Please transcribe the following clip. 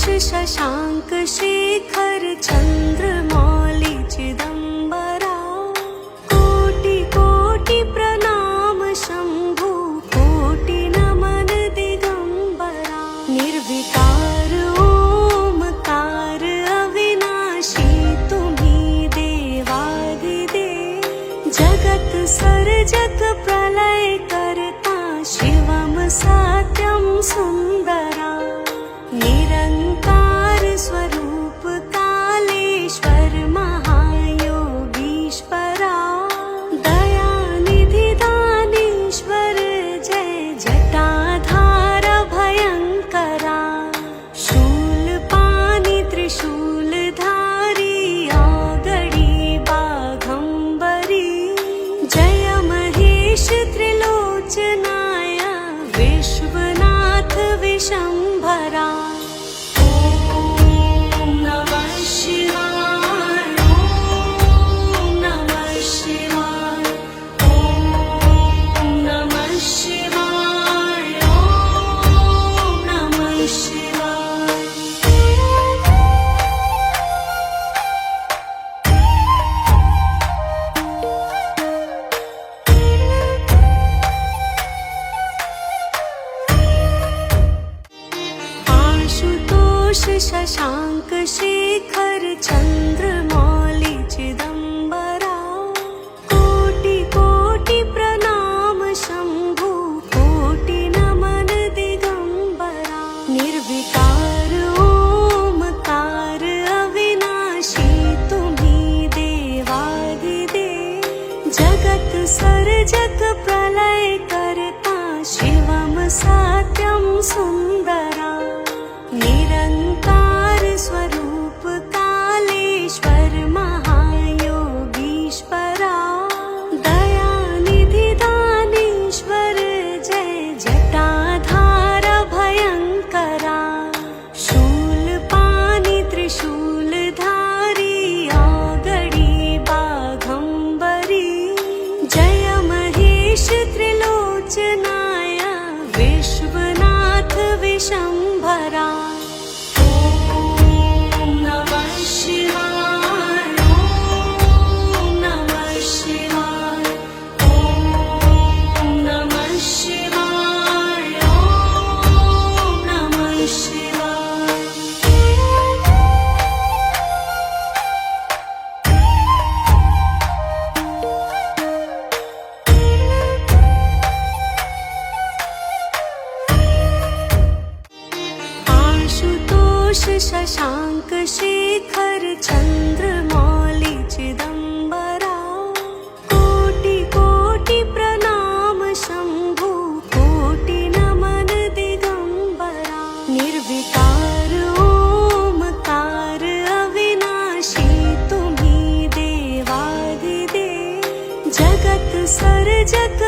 शशांक शेखर चंद्रमौली चिदंबरा। कोटि कोटि प्रणाम शंभु कोटि नमन दिगंबरा। निर्विकार ओमकार अविनाशी तुम्ही देवादिदेव। जगत सर्जक प्रलय करता शिवम सत्यम सुंदरा। निरंकार स्वरूप कालेश्वर महायोगीश्वरा। दयानिधि दानेश्वर जय जटाधार भयंकरा। शूलपाणि त्रिशूलधारी औगडी बाघंबरी। जय महेश त्रिलोचनाय विश्वनाथ विशंभरा। शशांक शेखर चंद्रमौली चिदंबरा। कोटि कोटि प्रणाम शंभु कोटि नमन दिगंबरा। निर्विकार ओमकार अविनाशी तुम्ही देवादिदेव। जगत सर्जक प्रलय करता शिवम सत्यम सुंदरा। निरंकार स्वरूप कालेश्वर महायोगीश्वरा। दयानिधि दानेश्वर जय जटाधार भयंकरा। शूलपाणि त्रिशूलधारी औगडी बाघंबरी। जय महेश त्रिलोचनाय विश्वनाथ विशंभरा। शशांक शेखर चंद्रमौली चिदंबरा। कोटि कोटि प्रणाम शंभु कोटि नमन दिगंबरा। निर्विकार ओमकार अविनाशी तुम्ही देवादिदेव। जगत सर्जक